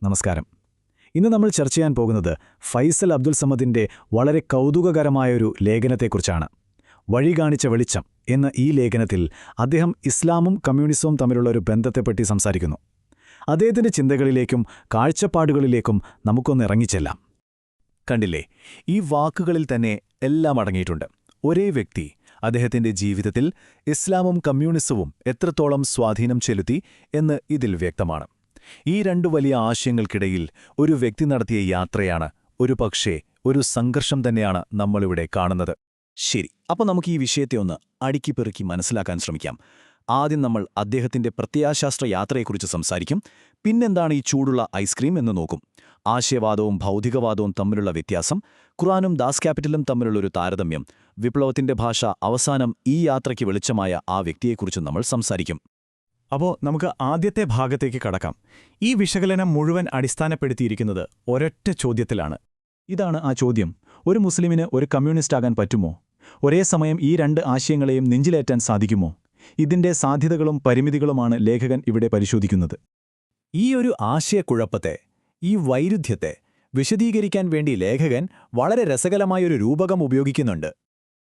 നമസ്കാരം. ഇന്ന് നമ്മൾ ചർച്ച ചെയ്യാൻ പോകുന്നത് ഫൈസൽ അബ്ദുൽ സമദിന്റെ വളരെ കൗതുകകരമായൊരു ലേഖനത്തെക്കുറിച്ചാണ്. വഴി കാണിച്ച വെളിച്ചം എന്ന ഈ ലേഖനത്തിൽ അദ്ദേഹം ഇസ്ലാമും കമ്മ്യൂണിസവും തമ്മിലുള്ള ഒരു ബന്ധത്തെപ്പറ്റി സംസാരിക്കുന്നു. അദ്ദേഹത്തിന്റെ ചിന്തകളിലേക്കും കാഴ്ചപ്പാടുകളിലേക്കും നമുക്കൊന്ന് ഇറങ്ങിച്ചെല്ലാം. കണ്ടില്ലേ, ഈ വാക്കുകളിൽ തന്നെ എല്ലാം അടങ്ങിയിട്ടുണ്ട്. ഒരേ വ്യക്തി അദ്ദേഹത്തിന്റെ ജീവിതത്തിൽ ഇസ്ലാമും കമ്മ്യൂണിസവും എത്രത്തോളം സ്വാധീനം ചെലുത്തി എന്ന് ഇതിൽ വ്യക്തമാണ്. ഈ രണ്ടു വലിയ ആശയങ്ങൾക്കിടയിൽ ഒരു വ്യക്തി നടത്തിയ യാത്രയാണ്, ഒരുപക്ഷേ ഒരു സംഘർഷം തന്നെയാണ് നമ്മളിവിടെ കാണുന്നത്. ശരി, അപ്പോൾ നമുക്ക് ഈ വിഷയത്തെ ഒന്ന് അടുക്കിപ്പെറുക്കി മനസ്സിലാക്കാൻ ശ്രമിക്കാം. ആദ്യം നമ്മൾ അദ്ദേഹത്തിന്റെ പ്രത്യയശാസ്ത്ര യാത്രയെക്കുറിച്ച് സംസാരിക്കും. പിന്നെന്താണ് ഈ ചൂടുള്ള ഐസ്ക്രീം എന്ന് നോക്കും. ആശയവാദവും ഭൗതികവാദവും തമ്മിലുള്ള വ്യത്യാസം, ഖുർആനും ദാസ് ക്യാപിറ്റലും തമ്മിലുള്ളൊരു താരതമ്യം, വിപ്ലവത്തിന്റെ ഭാഷ, അവസാനം ഈ യാത്രയ്ക്ക് വെളിച്ചമായ ആ വ്യക്തിയെക്കുറിച്ചും നമ്മൾ സംസാരിക്കും. അപ്പോൾ നമുക്ക് ആദ്യത്തെ ഭാഗത്തേക്ക് കടക്കാം. ഈ വിശകലനം മുഴുവൻ അടിസ്ഥാനപ്പെടുത്തിയിരിക്കുന്നത് ഒരൊറ്റ ചോദ്യത്തിലാണ്. ഇതാണ് ആ ചോദ്യം: ഒരു മുസ്ലിമിന് ഒരു കമ്മ്യൂണിസ്റ്റാകാൻ പറ്റുമോ? ഒരേ സമയം ഈ രണ്ട് ആശയങ്ങളെയും നെഞ്ചിലേറ്റാൻ സാധിക്കുമോ? ഇതിന്റെ സാധ്യതകളും പരിമിതികളുമാണ് ലേഖകൻ ഇവിടെ പരിശോധിക്കുന്നത്. ഈ ഒരു ആശയക്കുഴപ്പത്തെ, ഈ വൈരുദ്ധ്യത്തെ വിശദീകരിക്കാൻ വേണ്ടി ലേഖകൻ വളരെ രസകരമായൊരു രൂപകം ഉപയോഗിക്കുന്നുണ്ട്.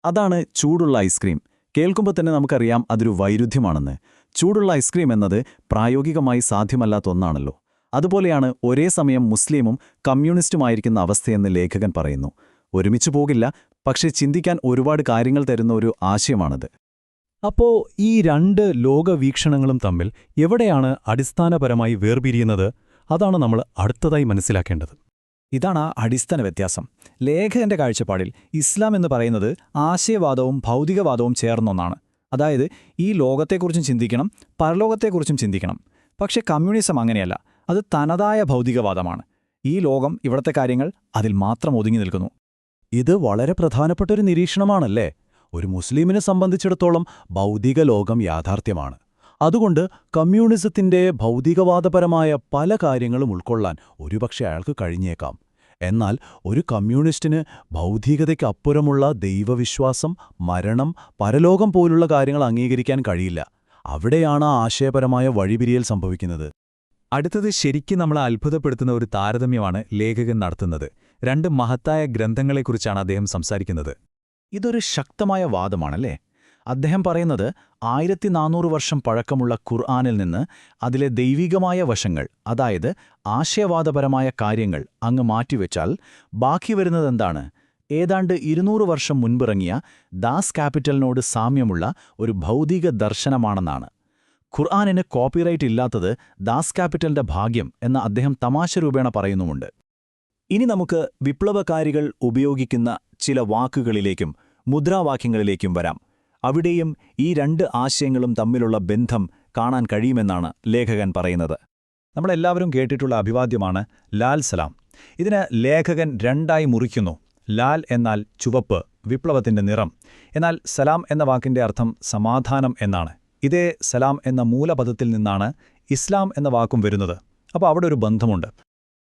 അതാണ് ചൂടുള്ള ഐസ്ക്രീം. കേൾക്കുമ്പോൾ തന്നെ നമുക്കറിയാം അതൊരു വൈരുദ്ധ്യമാണെന്ന്. ചൂടുള്ള ഐസ്ക്രീം എന്നത് പ്രായോഗികമായി സാധ്യമല്ലാത്ത ഒന്നാണല്ലോ. അതുപോലെയാണ് ഒരേ സമയം മുസ്ലിമും കമ്മ്യൂണിസ്റ്റുമായിരിക്കുന്ന അവസ്ഥയെന്ന് ലേഖകൻ പറയുന്നു. ഒരുമിച്ചു പോകില്ല, പക്ഷേ ചിന്തിക്കാൻ ഒരുപാട് കാര്യങ്ങൾ തരുന്ന ഒരു ആശയമാണത്. അപ്പോൾ ഈ രണ്ട് ലോകവീക്ഷണങ്ങളും തമ്മിൽ എവിടെയാണ് അടിസ്ഥാനപരമായി വേർപിരിയുന്നത്? അതാണ് നമ്മൾ അടുത്തതായി മനസ്സിലാക്കേണ്ടത്. ഇതാണ് ആ അടിസ്ഥാന വ്യത്യാസം. ലേഖകന്റെ കാഴ്ചപ്പാടിൽ ഇസ്ലാം എന്ന് പറയുന്നത് ആശയവാദവും ഭൗതികവാദവും ചേർന്നൊന്നാണ്. അതായത് ഈ ലോകത്തെക്കുറിച്ചും ചിന്തിക്കണം, പരലോകത്തെക്കുറിച്ചും ചിന്തിക്കണം. പക്ഷേ കമ്മ്യൂണിസം അങ്ങനെയല്ല. അത് തനതായ ഭൗതികവാദമാണ്. ഈ ലോകം, ഇവിടത്തെ കാര്യങ്ങൾ അതിൽ മാത്രം ഒതുങ്ങി നിൽക്കുന്നു. ഇത് വളരെ പ്രധാനപ്പെട്ടൊരു നിരീക്ഷണമാണല്ലേ? ഒരു മുസ്ലിമിനെ സംബന്ധിച്ചിടത്തോളം ഭൗതിക ലോകം യാഥാർത്ഥ്യമാണ്. അതുകൊണ്ട് കമ്മ്യൂണിസത്തിന്റെ ഭൗതികവാദപരമായ പല കാര്യങ്ങളും ഉൾക്കൊള്ളാൻ ഒരുപക്ഷെ അയാൾക്ക് കഴിഞ്ഞേക്കാം. എന്നാൽ ഒരു കമ്മ്യൂണിസ്റ്റിന് ഭൗതികതയ്ക്കപ്പുറമുള്ള ദൈവവിശ്വാസം, മരണം, പരലോകം പോലുള്ള കാര്യങ്ങൾ അംഗീകരിക്കാൻ കഴിയില്ല. അവിടെയാണ് ആ ആശയപരമായ വഴിപിരിയൽ സംഭവിക്കുന്നത്. അടുത്തത് ശരിക്കും നമ്മളെ അത്ഭുതപ്പെടുത്തുന്ന ഒരു താരതമ്യമാണ് ലേഖകൻ നടത്തുന്നത്. രണ്ട് മഹത്തായ ഗ്രന്ഥങ്ങളെക്കുറിച്ചാണ് അദ്ദേഹം സംസാരിക്കുന്നത്. ഇതൊരു ശക്തമായ വാദമാണല്ലേ? അദ്ദേഹം പറയുന്നത് 1400 വർഷം പഴക്കമുള്ള ഖുർആനിൽ നിന്ന് അതിലെ ദൈവികമായ വശങ്ങൾ, അതായത് ആശയവാദപരമായ കാര്യങ്ങൾ അങ്ങ് മാറ്റിവെച്ചാൽ ബാക്കി വരുന്നതെന്താണ്? ഏതാണ്ട് 200 വർഷം മുൻപിറങ്ങിയ ദാസ് ക്യാപിറ്റലിനോട് സാമ്യമുള്ള ഒരു ഭൗതിക ദർശനമാണെന്നാണ്. ഖുർആനിന് കോപ്പിറൈറ്റ് ഇല്ലാത്തത് ദാസ് ക്യാപിറ്റലിന്റെ ഭാഗ്യം എന്ന് അദ്ദേഹം തമാശ രൂപേണ പറയുന്നുമുണ്ട്. ഇനി നമുക്ക് വിപ്ലവകാരികൾ ഉപയോഗിക്കുന്ന ചില വാക്കുകളിലേക്കും മുദ്രാവാക്യങ്ങളിലേക്കും വരാം. അവിടെയും ഈ രണ്ട് ആശയങ്ങളും തമ്മിലുള്ള ബന്ധം കാണാൻ കഴിയുമെന്നാണ് ലേഖകൻ പറയുന്നത്. നമ്മളെല്ലാവരും കേട്ടിട്ടുള്ള അഭിവാദ്യമാണ് ലാൽ സലാം. ഇതിന് ലേഖകൻ രണ്ടായി മുറിക്കുന്നു. ലാൽ എന്നാൽ ചുവപ്പ്, വിപ്ലവത്തിന്റെ നിറം. എന്നാൽ സലാം എന്ന വാക്കിന്റെ അർത്ഥം സമാധാനം എന്നാണ്. ഇതേ സലാം എന്ന മൂലപദത്തിൽ നിന്നാണ് ഇസ്ലാം എന്ന വാക്കും വരുന്നത്. അപ്പോൾ അവിടെ ഒരു ബന്ധമുണ്ട്.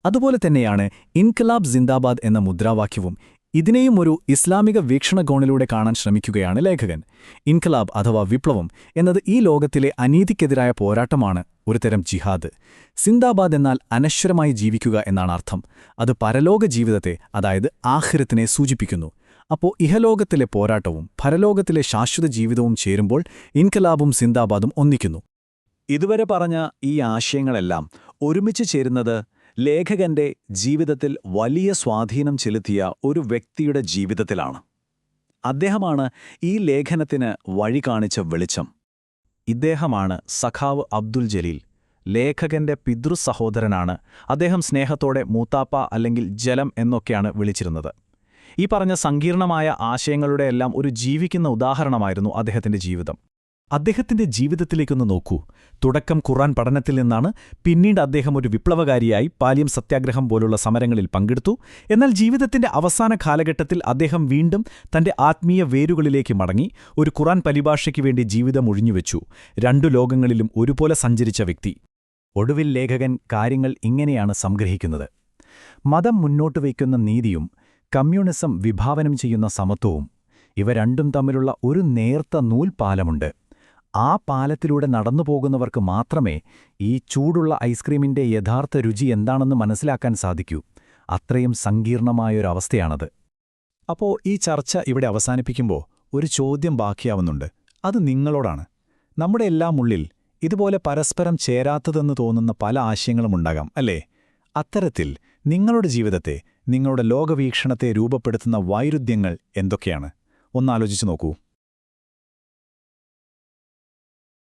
അതുപോലെ തന്നെയാണ് ഇൻഖിലാബ് സിന്ദാബാദ് എന്ന മുദ്രാവാക്യവും. ഇതിനെയും ഒരു ഇസ്ലാമിക വീക്ഷണകോണിലൂടെ കാണാൻ ശ്രമിക്കുകയാണ് ലേഖകൻ. ഇൻഖിലാബ് അഥവാ വിപ്ലവം എന്നത് ഈ ലോകത്തിലെ അനീതിക്കെതിരായ പോരാട്ടമാണ്, ഒരുതരം ജിഹാദ്. സിന്ദാബാദ് എന്നാൽ അനശ്വരമായി ജീവിക്കുക എന്നാണ് അർത്ഥം. അത് പരലോക ജീവിതത്തെ, അതായത് ആഖിറത്തിനെ സൂചിപ്പിക്കുന്നു. അപ്പോൾ ഇഹലോകത്തിലെ പോരാട്ടവും പരലോകത്തിലെ ശാശ്വത ജീവിതവും ചേരുമ്പോൾ ഇൻഖിലാബും സിന്ദാബാദും ഒന്നിക്കുന്നു. ഇതുവരെ പറഞ്ഞ ഈ ആശയങ്ങളെല്ലാം ഒരുമിച്ച് ചേരുന്നത് ലേഖകന്റെ ജീവിതത്തിൽ വലിയ സ്വാധീനം ചെലുത്തിയ ഒരു വ്യക്തിയുടെ ജീവിതത്തിലാണ്. അദ്ദേഹമാണ് ഈ ലേഖനത്തിന് വഴി കാണിച്ച വെളിച്ചം. ഇദ്ദേഹമാണ് സഖാവ് അബ്ദുൽ ജലീൽ. ലേഖകന്റെ പിതൃസഹോദരനാണ്. അദ്ദേഹം സ്നേഹത്തോടെ മൂത്താപ്പ അല്ലെങ്കിൽ ജലം എന്നൊക്കെയാണ് വിളിച്ചിരുന്നത്. ഈ പറഞ്ഞ സങ്കീർണമായ ആശയങ്ങളുടെയെല്ലാം ഒരു ജീവിക്കുന്ന ഉദാഹരണമായിരുന്നു അദ്ദേഹത്തിന്റെ ജീവിതം. അദ്ദേഹത്തിന്റെ ജീവിതത്തിലേക്കൊന്ന് നോക്കൂ. തുടക്കം ഖുർആൻ പഠനത്തിൽ നിന്നാണ്. പിന്നീട് അദ്ദേഹം ഒരു വിപ്ലവകാരിയായി പാലിയം സത്യാഗ്രഹം പോലുള്ള സമരങ്ങളിൽ പങ്കെടുത്തു. എന്നാൽ ജീവിതത്തിന്റെ അവസാന കാലഘട്ടത്തിൽ അദ്ദേഹം വീണ്ടും തന്റെ ആത്മീയ വേരുകളിലേക്ക് മടങ്ങി ഒരു ഖുർആൻ പരിഭാഷയ്ക്ക് വേണ്ടി ജീവിതം ഒഴിഞ്ഞുവെച്ചു. രണ്ടു ലോകങ്ങളിലും ഒരുപോലെ സഞ്ചരിച്ച വ്യക്തി. ഒടുവിൽ ലേഖകൻ കാര്യങ്ങൾ ഇങ്ങനെയാണ് സംഗ്രഹിക്കുന്നത്: മതം മുന്നോട്ട് വയ്ക്കുന്ന നീതിയും കമ്മ്യൂണിസം വിഭാവനം ചെയ്യുന്ന സമത്വവും, ഇവ രണ്ടും തമ്മിലുള്ള ഒരു നേർത്ത നൂൽപാലമുണ്ട്. ആ പാലത്തിലൂടെ നടന്നു പോകുന്നവർക്ക് മാത്രമേ ഈ ചൂടുള്ള ഐസ്ക്രീമിന്റെ യഥാർത്ഥ രുചി എന്താണെന്ന് മനസ്സിലാക്കാൻ സാധിക്കൂ. അത്രയും സങ്കീർണമായൊരവസ്ഥയാണത്. അപ്പോൾ ഈ ചർച്ച ഇവിടെ അവസാനിപ്പിക്കുമ്പോൾ ഒരു ചോദ്യം ബാക്കിയാവുന്നുണ്ട്. അത് നിങ്ങളോടാണ്. നമ്മുടെ എല്ലാം ഉള്ളിൽ ഇതുപോലെ പരസ്പരം ചേരാത്തതെന്ന് തോന്നുന്ന പല ആശയങ്ങളുമുണ്ടാകാം, അല്ലേ? അത്തരത്തിൽ നിങ്ങളുടെ ജീവിതത്തെ, നിങ്ങളുടെ ലോകവീക്ഷണത്തെ രൂപപ്പെടുത്തുന്ന വൈരുദ്ധ്യങ്ങൾ എന്തൊക്കെയാണ്? ഒന്നാലോചിച്ചു നോക്കൂ.